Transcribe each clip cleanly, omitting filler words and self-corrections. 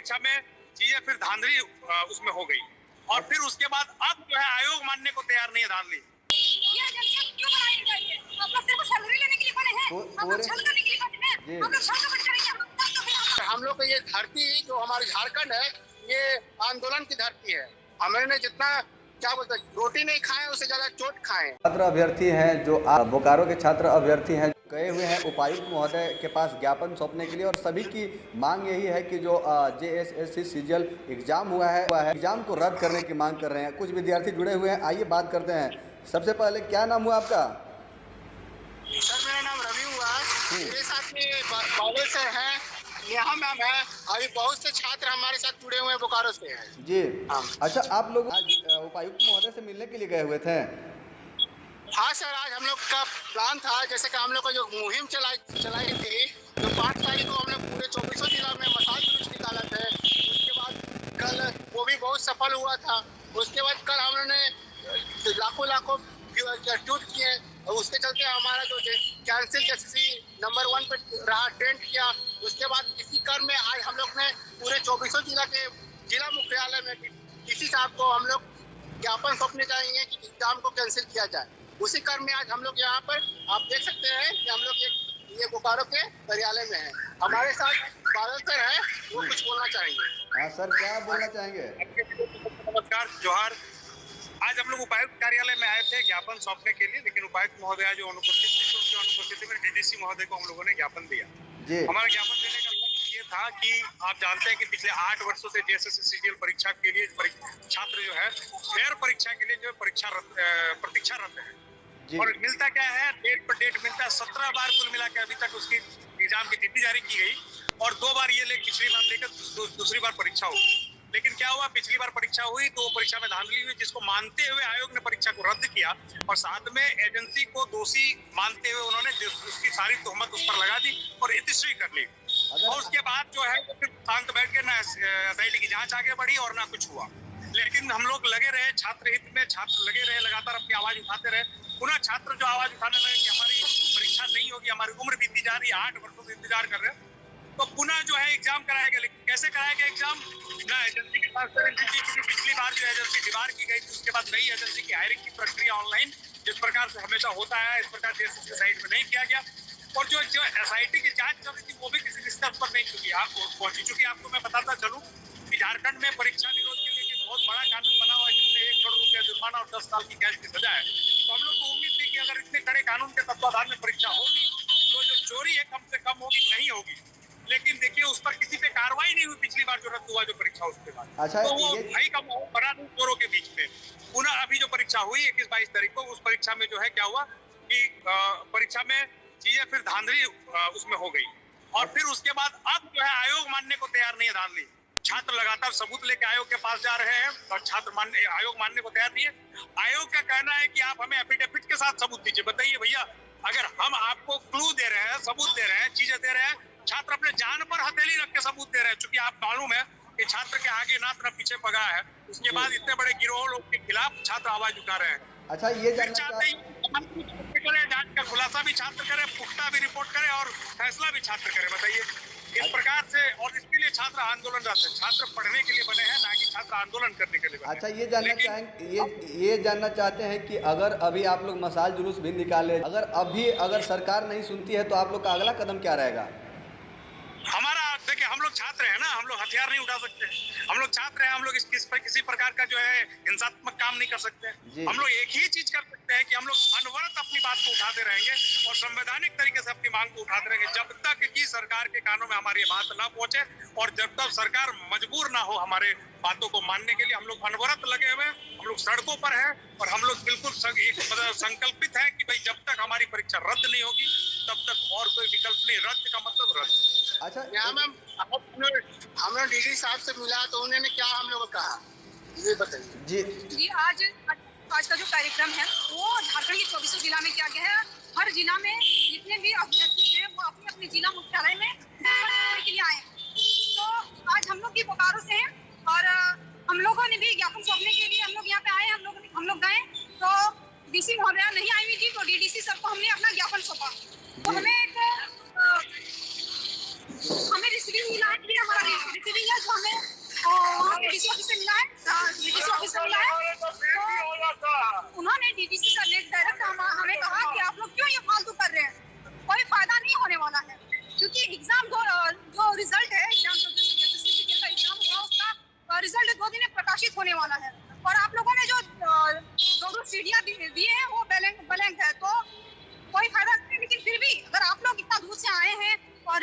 परीक्षा में चीजें फिर धांधली उसमें हो गई और फिर उसके बाद अब जो है आयोग मानने को तैयार नहीं है धांधली। हम लोग को ये धरती जो हमारी झारखंड है ये आंदोलन की धरती है। हमने जितना क्या बोलते रोटी नहीं खाए उससे ज्यादा चोट खाए। छात्र अभ्यर्थी हैं जो बोकारो के छात्र अभ्यर्थी हैं गए हुए हैं उपायुक्त महोदय के पास ज्ञापन सौंपने के लिए और सभी की मांग यही है कि जो JSSC सीजीएल एग्जाम हुआ है एग्जाम को रद्द करने की मांग कर रहे हैं। कुछ विद्यार्थी जुड़े हुए हैं, आइए बात करते हैं। सबसे पहले क्या नाम हुआ आपका? सर मेरा नाम रवि हुआ। मेरे साथ में कॉलेज सर हैं, नेहा मैम है, अभी बहुत से छात्र हमारे साथ जुड़े हुए हैं बोकारो से हैं जी। अच्छा, आप लोग आज उपायुक्त महोदय से मिलने के लिए गए हुए थे? हाँ सर, आज हम लोग का प्लान था, जैसे कि हम लोग का जो मुहिम चलाई थी जो 5 तारीख को हम लोग पूरे 24 जिला में मसाल जुलूस निकाला था। उसके बाद कल वो भी बहुत सफल हुआ था। उसके बाद कल हम लोगों ने लाखों ट्वीट किए और उसके चलते हमारा जो कैंसिल JSSC नंबर 1 पे रहा, ट्रेंड किया। उसके बाद इसी क्रम में आज हम लोग ने पूरे 24 जिला के जिला मुख्यालय में डीसी साहब को हम लोग ज्ञापन सौंपने जाएंगे कि एग्जाम को कैंसिल किया जाए। उसी क्रम में आज हम लोग यहाँ पर आप देख सकते हैं कि हम लोग ये बोकारो के कार्यालय में है। हमारे साथ बादल सर है, वो कुछ बोलना चाहेंगे। हाँ सर, क्या बोलना चाहेंगे? नमस्कार, जोहार। आज हम लोग उपायुक्त कार्यालय में आए थे ज्ञापन सौंपने के लिए, लेकिन उपायुक्त महोदय जो अनुपस्थित थी उनकी अनुपस्थिति में DDC महोदय को हम लोगों ने ज्ञापन दिया। हमारा ज्ञापन देने का मतलब ये था कि आप जानते हैं कि पिछले 8 वर्षों से JSSC सीजीएल परीक्षा के लिए छात्र जो है फेयर परीक्षा के लिए जो प्रतीक्षारत है और मिलता क्या है, डेट पर डेट मिलता है। 17 बार कुल मिला के अभी तक उसकी एग्जाम की तिथि जारी की गई और 2 बार ये पिछली बार लेकर दूसरी बार परीक्षा हुई। लेकिन क्या हुआ, पिछली बार परीक्षा हुई तो परीक्षा में धांधली हुई, जिसको मानते हुए आयोग ने परीक्षा को रद्द किया और साथ में एजेंसी को दोषी मानते हुए उन्होंने उसकी सारी तोहमत उस पर लगा दी और इतिश्री कर ली। और उसके बाद जो है फिर शांत बैठ के ना SIT की जांच आगे बढ़ी और ना कुछ हुआ। लेकिन हम लोग लगे रहे, छात्र हित में छात्र लगे रहे, लगातार अपनी आवाज उठाते रहे। पुनः छात्र जो आवाज उठाने लगे कि हमारी परीक्षा नहीं होगी, हमारी उम्र बीती जा रही है, 8 वर्षों से इंतजार कर रहे हैं, तो पुनः जो है एग्जाम कराया गया। लेकिन कैसे कराया गया एग्जाम? ना एजेंसी के पास पिछली बार जो एजेंसी दीवार की गई थी, उसके बाद नई एजेंसी की हायरिंग की प्रक्रिया ऑनलाइन जिस प्रकार से हमेशा होता है, इस प्रकार JSSC साइट में नहीं किया गया। और जो SIT की जांच चल रही थी वो भी किसी निष्कर्ष पर नहीं पहुंची। चूंकि आपको मैं बताता चलूं कि झारखंड में परीक्षा निरोध के लिए बहुत बड़ा कानून बना हुआ है जिसमें 1 करोड़ रुपया जुर्माना और 10 साल की कैद की सजा है। तो हम लोग को उम्मीद थी कि अगर इतने कड़े कानून के तत्वाधान में परीक्षा होगी तो जो चोरी है कम से कम होगी, नहीं होगी। लेकिन देखिए उस पर किसी पे कार्रवाई नहीं हुई पिछली बार जो रद्द हुआ जो परीक्षा उसके बाद। अच्छा, तो वो भाई का माहौल बना चोरों के बीच में। पुनः अभी जो परीक्षा हुई 21-22 तारीख को, उस परीक्षा में जो है क्या हुआ कि परीक्षा में चीजें फिर धांधली उसमें हो गई और फिर उसके बाद अब जो है आयोग मानने को तैयार नहीं है धांधली। छात्र लगातार सबूत लेके आयोग के पास जा रहे हैं और आयोग मानने को तैयार नहीं है। आयोग का कहना है कि आप हमें एफिडेविट के साथ सबूत दीजिए। बताइए भैया, अगर हम आपको क्लू दे रहे हैं, सबूत दे रहे हैं, चीजें दे रहे हैं, छात्र अपने जान पर हथेली रख के सबूत दे रहे हैं। चूंकि आप मालूम है कि छात्र के आगे ना तरफ पीछे पगा है, उसके बाद इतने बड़े गिरोह लोग के खिलाफ छात्र आवाज उठा रहे हैं। अच्छा, ये जांच का खुलासा भी छात्र करे, पुख्ता भी रिपोर्ट करे और फैसला भी छात्र करे। बताइए, इस प्रकार से, और इसके लिए छात्र आंदोलन रहते हैं। छात्र पढ़ने के लिए बने हैं, ना कि छात्र आंदोलन करने के लिए बने। अच्छा, ये जानना चाहते हैं कि अगर अभी आप लोग मसाल जुलूस भी निकाले, अगर सरकार नहीं सुनती है तो आप लोग का अगला कदम क्या रहेगा? हमारा देखिए, हम लोग छात्र हैं ना, हम लोग हथियार नहीं उठा सकते। हम लोग छात्र हैं, हम लोग किसी प्रकार का जो है हिंसात्मक काम नहीं कर सकते। हम लोग एक ही चीज कर सकते हैं कि हम लोग अनवरत अपनी बात को उठाते रहेंगे और संवैधानिक तरीके से अपनी मांग को उठाते रहेंगे जब तक कि सरकार के कानों में हमारी बात ना पहुंचे और जब तक सरकार मजबूर ना हो हमारे बातों को मानने के लिए। हम लोग अनवरत लगे हुए हैं, हम लोग सड़कों पर हैं और हम लोग बिल्कुल संकल्पित हैं कि भाई जब तक हमारी परीक्षा रद्द नहीं होगी तब तक और कोई विकल्प नहीं। रद्द का मतलब रद्द। अच्छा, मैम हमने DD साहब से मिला तो उन्होंने क्या हम लोग को कहा, ये बताइए। जी आज का जो कार्यक्रम है वो झारखंड के 24 जिला में किया गया है। हर जिला में जितने भी अभ्यर्थी हैं वो अपने अपने जिला मुख्यालय में करने के लिए आए हैं। तो आज हम लोग भी बोकारो से हैं और हम लोगों ने भी ज्ञापन सौंपने के लिए हम लोग यहाँ पे आए। हम लोग गए तो DC महोदया नहीं आई हुई थी, तो DDC सर को हमने अपना ज्ञापन सौंपा। तो हमें रिसीविंग मिला कि हमारा रिसीविंग है जो हमें होने वाला है। और आप लोगों ने जो दो सीढ़ियां दी है वो ब्लैंक है, तो कोई फायदा नहीं। लेकिन फिर भी अगर आप लोग इतना दूर से आए हैं और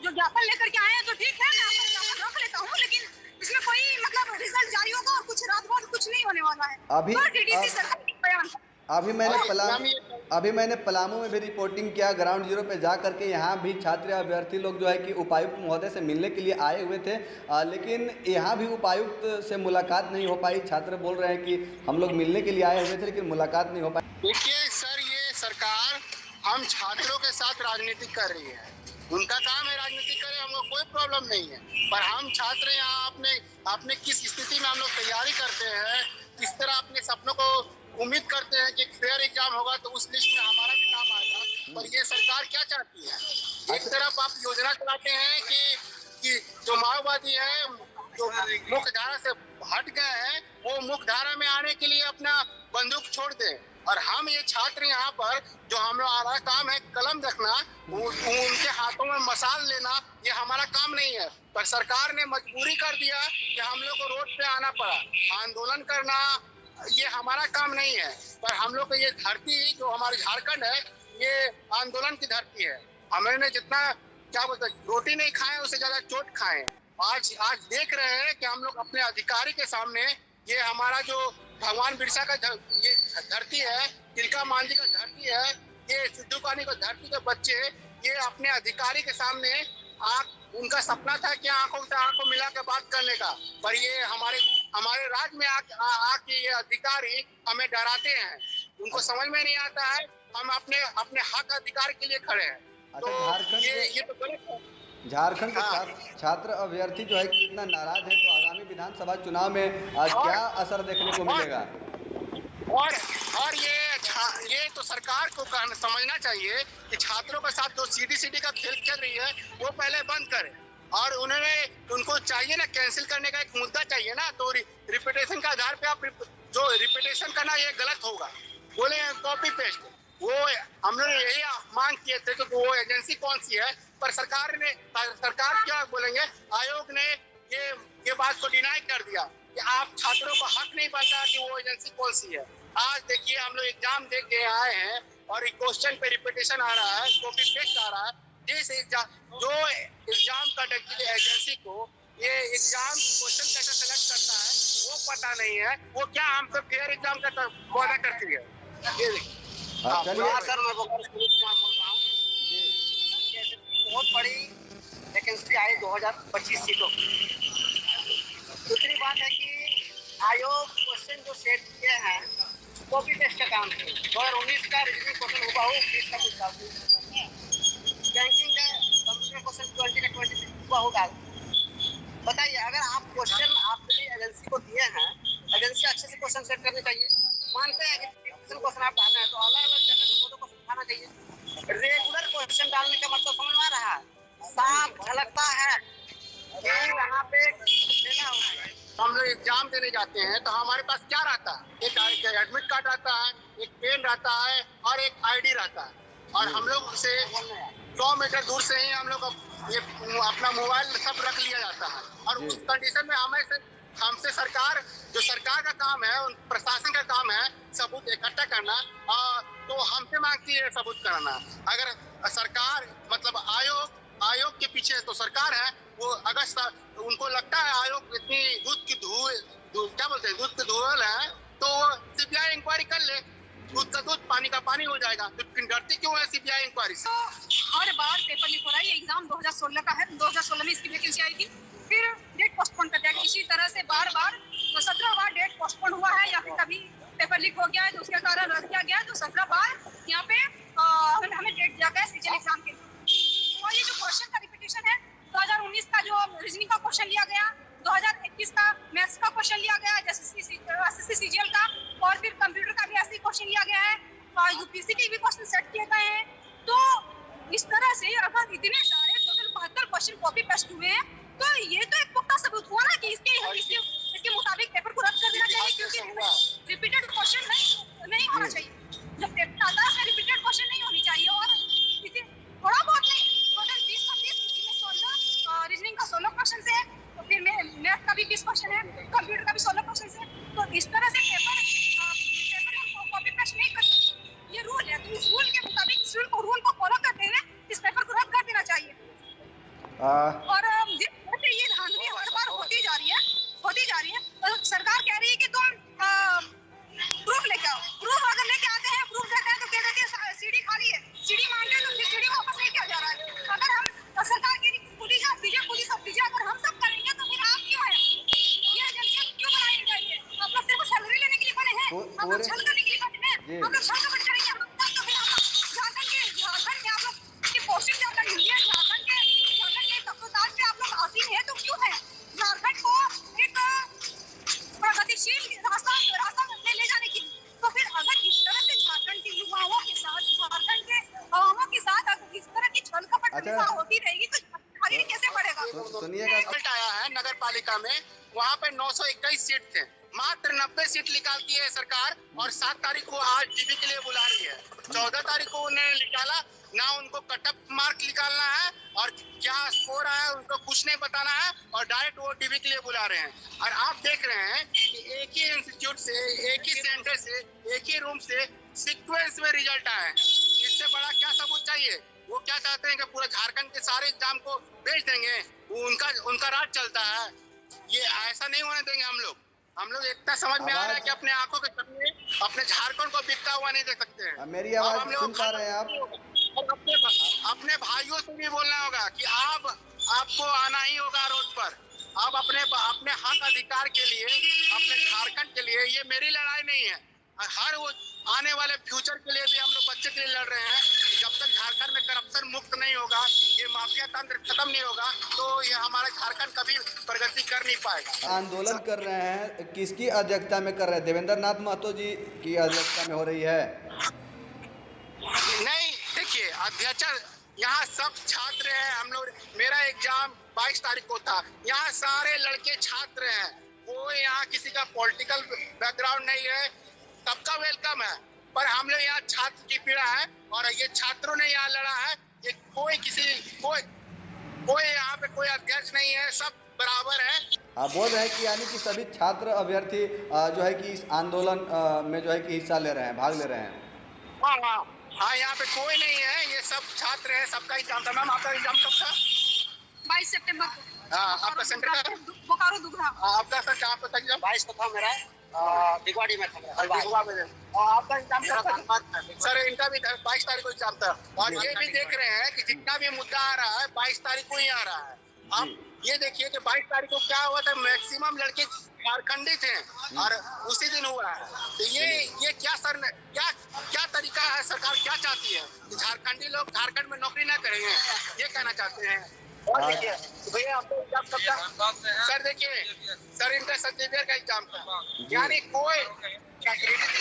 जो ज्ञापन लेकर के आए हैं तो ठीक है, मैं आपका ज्ञापन रख लेता हूँ, लेकिन इसमें कोई मतलब रिजल्ट जारी होगा और कुछ रात भर कुछ नहीं होने वाला है। अभी तो डीडीसी सरकार का बयान अभी मैंने पलामू में भी रिपोर्टिंग किया, ग्राउंड जीरो पे जा करके। यहाँ भी छात्र अभ्यर्थी लोग जो है कि उपायुक्त महोदय से मिलने के लिए आए हुए थे, लेकिन यहाँ भी उपायुक्त से मुलाकात नहीं हो पाई। छात्र बोल रहे हैं कि हम लोग मिलने के लिए आए हुए थे लेकिन मुलाकात नहीं हो पाई। देखिए सर, ये सरकार हम छात्रों के साथ राजनीति कर रही है, उनका काम है राजनीति करे, हमको कोई प्रॉब्लम नहीं है। पर हम छात्र यहाँ अपने किस स्थिति में हम लोग तैयारी करते हैं, किस तरह अपने सपनों को उम्मीद करते हैं कि फेयर एग्जाम होगा तो उस लिस्ट में हमारा भी नाम आएगा। पर ये सरकार क्या चाहती है? एक तरफ आप योजना चलाते हैं कि जो माओवादी है, जो मुख्य धारा से हट गए हैं, वो मुख्य धारा में आने के लिए अपना बंदूक छोड़ दें। और हम ये छात्र यहाँ पर जो हमारा काम है कलम रखना, उनके हाथों में मसाल लेना, ये हमारा काम नहीं है। पर सरकार ने मजबूरी कर दिया कि हम लोग को रोड पे आना पड़ा। आंदोलन करना ये हमारा काम नहीं है। पर हम लोग को ये धरती जो हमारी झारखंड है, ये आंदोलन की धरती है। हमने जितना क्या बोलते रोटी नहीं खाए उससे ज्यादा चोट खाए। आज देख रहे हैं कि हम लोग अपने अधिकारी के सामने, ये हमारा जो भगवान बिरसा का ये धरती है, तिलका मांझी का धरती है, ये सिद्धू कान्हू का धरती के बच्चे ये अपने अधिकारी के सामने उनका सपना था कि आंखों से आंखों मिला के बात करने का, पर ये हमारे राज्य में आके ये अधिकारी हमें डराते हैं। उनको समझ में नहीं आता है हम अपने हक अधिकार के लिए खड़े हैं। तो ये तो गलत है। झारखंड के छात्र अभ्यर्थी जो है कि इतना नाराज है, तो आगामी विधानसभा चुनाव में क्या असर देखने को मिलेगा? और ये तो सरकार को समझना चाहिए कि छात्रों के साथ जो सीधी का खेल खेल रही है वो पहले बंद करे। और उनको चाहिए ना, कैंसिल करने का एक मुद्दा चाहिए ना। तो रिपीटेशन के आधार पे आप जो रिपीटेशन करना ये गलत होगा, बोले कॉपी पेस्ट। वो हम लोग यही मांग किए थे कि वो एजेंसी कौन सी है, पर सरकार क्या बोलेंगे, आयोग ने ये बात को डिनाई कर दिया कि आप छात्रों को हक नहीं बनता कि वो एजेंसी कौन सी है। आज देखिए हम लोग एग्जाम दे के आए हैं और क्वेश्चन पे रिपीटेशन आ रहा है, कॉपी पेस्ट आ रहा है। जो एग्जाम कंडक्टिंग एजेंसी को ये एग्जाम क्वेश्चन कैसे सेलेक्ट करता है वो पता नहीं है। वो क्या हमसे फेयर एग्जाम का वादा करती है? ये देखिए सर, मैं बोल रहा हूँ बहुत बड़ी वैकेंसी आई 2025 सीटों की। दूसरी बात है कि आयोग क्वेश्चन जो सेट किए हैं कॉपी पेस्ट का काम है। 2019 का रीजनिंग क्वेश्चन हुआ हो 20 का बैंकिंग का कंप्यूटर क्वेश्चन 20 का 26 हुआ होगा। बताइए, अगर आप क्वेश्चन आपके एजेंसी को दिए हैं, एजेंसी अच्छे से क्वेश्चन सेट करनी चाहिए। मानते हैं कि क्वेश्चन आप डालना है तो अलग जगह से को सिखाना चाहिए। रेगुलर क्वेश्चन डालने का मतलब समझ में आ रहा है, साफ झलकता है कि यहाँ पे देना होगा। हम लोग एग्जाम देने जाते हैं तो हमारे पास क्या रहता है, एक एडमिट कार्ड रहता है, एक पेन रहता है और एक आईडी रहता है। और हम लोग से 100 मीटर दूर से ही हम लोग ये अपना मोबाइल सब रख लिया जाता है। और उस कंडीशन में हमसे सरकार का काम है, प्रशासन का काम है सबूत इकट्ठा करना, तो हमसे मांगती है सबूत कराना। अगर सरकार मतलब आयोग के पीछे तो सरकार है, वो अगर उनको लगता है आयोग इतनी दूध की धूल है तो सीबीआई इंक्वायरी कर ले। दूध का दूध, पानी का पानी हो जाएगा। तो डरती क्यों है सीबीआई इंक्वायरी से? तो हर बार पेपर लीक हो रहा है। ये एग्जाम 2016 का है, 2016 में इसकी वैकेंसी आई थी, फिर डेट पोस्टपोन कर दिया गया। इसी तरह से बार 17 बार डेट पोस्टपोन हुआ है, या फिर कभी पेपर लीक हो गया है तो उसके कारण रद्द किया गया है। तो 17 बार यहाँ पे हमें डेट दिया गया सीजीएल एग्जाम के लिए। और ये जो क्वेश्चन का रिपीटेशन है, 2019 का जो रीजनिंग का क्वेश्चन लिया गया, 2021 का मैथ्स का क्वेश्चन लिया गया, एसएससी सीजीएल का, और फिर कंप्यूटर का भी ऐसे क्वेश्चन लिया गया है, और यूपीएससी के भी क्वेश्चन सेट किए गए हैं। तो इस तरह से अगर इतने सारे टोटल 72 क्वेश्चन कॉपी पेस्ट हुए हैं, तो ये तो एक पुख्ता सबूत हुआ ना कि इसके मुताबिक पेपर को रद्द कर देना चाहिए, क्योंकि रिपीटेड क्वेश्चन नहीं होना चाहिए। जब पेपर आता है उसमें रिपीटेड क्वेश्चन नहीं होनी चाहिए। और इसी थोड़ा बहुत नहीं, टोटल 20 का 20, रीजनिंग का 16 क्वेश्चन है, तो फिर मैथ का भी 20% है, कंप्यूटर का भी 16% है। तो इस तरह से पेपर हम कॉपी पेस्ट नहीं कर सकते, ये रूल है। तो इस रूल के मुताबिक रूल को फॉलो करते हुए इस पेपर को रद्द कर देना चाहिए। और ये धांधली हर बार होती जा रही है। तो सरकार कह रही है कि तुम प्रूफ लेके आओ। प्रूफ अगर लेके आते हैं, प्रूफ देते हैं तो कह देते हैं सीडी खाली है, सीडी मांगे तो फिर सीडी वापस नहीं किया जा रहा है। अगर हम सरकार की पुलिस अगर हम सब करेंगे तो फिर आप क्यों है, ये एजेंसियां क्यों बनाई जाएगी? आप लोग सिर्फ सैलरी लेने के लिए बने हैं, आप लोग छल करने के लिए बने हैं, हम लोग छल कपट करेंगे हम तब तो फिर झारखंड में आप लोग की पोस्टिंग झारखंड हुई है, झारखंड के तख्ताज पे आप लोग आसीन है तो क्यों है? झारखंड को एक प्रगतिशील रास्ता में ले जाने की। तो फिर अगर इस तरह से झारखंड के युवाओं के साथ, झारखंड के अवामों के साथ अगर इस तरह की छल कपट होती रहेगी तो आगे कैसे बढ़ेगा? सुनिएगा, रिजल्ट आया है नगर पालिका में, वहाँ पे 921 सीट थे, मात्र 90 सीट निकालती है सरकार। और 7 तारीख को आज डीबी के लिए बुला रही है। 14 तारीख को उन्हें निकाला ना, उनको कटअप मार्क निकालना है और क्या स्कोर आया उनको कुछ नहीं बताना है, और डायरेक्ट वो डीबी के लिए बुला रहे हैं। और आप देख रहे हैं कि एक ही इंस्टीट्यूट से, एक ही सेंटर से, एक ही रूम से सीक्वेंस में रिजल्ट आए हैं। इससे बड़ा क्या सबूत चाहिए? वो क्या चाहते हैं कि पूरे झारखंड के सारे एग्जाम को बेच देंगे, वो उनका राज चलता है। ये ऐसा नहीं होने देंगे हम लोग इतना समझ में आ रहा है कि अपने आंखों के सामने अपने झारखंड को बिकता हुआ नहीं देख सकते हैं। मेरी आवाज सुन पा रहे हैं आप? अपने भाइयों से भी बोलना होगा कि आपको आना ही होगा रोड पर। अब अपने हक अधिकार के लिए, अपने झारखंड के लिए, ये मेरी लड़ाई नहीं है, हर वो आने वाले फ्यूचर के लिए भी हम लोग बच्चे के लिए लड़ रहे हैं। जब तक झारखंड में करप्शन मुक्त नहीं होगा, ये माफिया तंत्र खत्म नहीं होगा, तो ये हमारा झारखंड कभी प्रगति कर नहीं पाएगा। आंदोलन कर रहे हैं, किसकी अध्यक्षता में कर रहे हैं? देवेंद्र नाथ महतो जी की अध्यक्षता में हो रही है? नहीं, देखिए अध्यक्ष यहाँ सब छात्र हैं। हम लोग, मेरा एग्जाम 22 तारीख को था, यहाँ सारे लड़के छात्र हैं। वो यहाँ किसी का पॉलिटिकल बैकग्राउंड नहीं है, सबका वेलकम है। पर हम लोग यहाँ छात्र की पीड़ा है और ये छात्रों ने यहाँ लड़ा है। ये कोई यहाँ पे कोई अध्यक्ष नहीं है, सब बराबर है। आप बोल रहे हैं कि यानी कि सभी छात्र अभ्यर्थी जो है कि इस आंदोलन में जो है कि हिस्सा ले रहे हैं, भाग ले रहे हैं? हाँ, यहाँ पे कोई नहीं है, ये सब छात्र है, सबका एग्जाम था। मैम आपका एग्जाम कब था? 22 सितंबर को। हाँ, आपका सेंटर का बोकारो दुगरा। आपका सर कहाँ पे था एग्जाम? 22 को था मेरा, दिगवाड़ी में था। और आपका एग्जाम सर? इनका भी 22 तारीख को एग्जाम था। और ये भी देख रहे हैं कि जितना भी मुद्दा आ रहा है 22 तारीख को ही आ रहा है। आप ये देखिए कि 22 तारीख को क्या हुआ था, मैक्सिमम लड़के झारखंडी थे और उसी दिन हुआ है। तो ये क्या सर, क्या तरीका है? सरकार क्या चाहती है कि झारखंडी लोग झारखंड में नौकरी ना करेंगे, ये कहना चाहते हैं। और देखिए भैया, आपको एग्जाम कब था? सर देखिए सर, इंटर सर्टिफिकेट का एग्जाम था, यानी कोई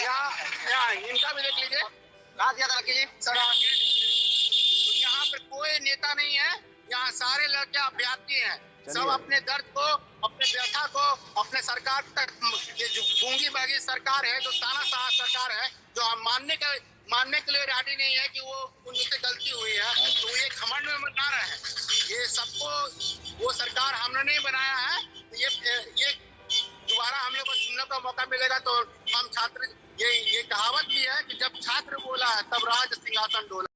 यहाँ इनका भी देख लीजिए, याद रखिए सर। यहाँ पे कोई नेता नहीं है, यहाँ सारे लड़के अभ्यर्थी हैं। सब अपने दर्द को, अपने व्यथा को अपने सरकार तक, ये जो गूंगी बागी सरकार है, जो तानाशाह सरकार है, जो हम मानने के लिए रेडी नहीं है कि वो उनसे गलती हुई है, तो ये घमंड में बता रहे हैं। ये सबको वो सरकार हमने नहीं बनाया है। ये दोबारा हम लोग को सुनने का मौका मिलेगा तो हम छात्र, ये कहावत भी है कि जब छात्र बोला है तब राज सिंहासन डोला।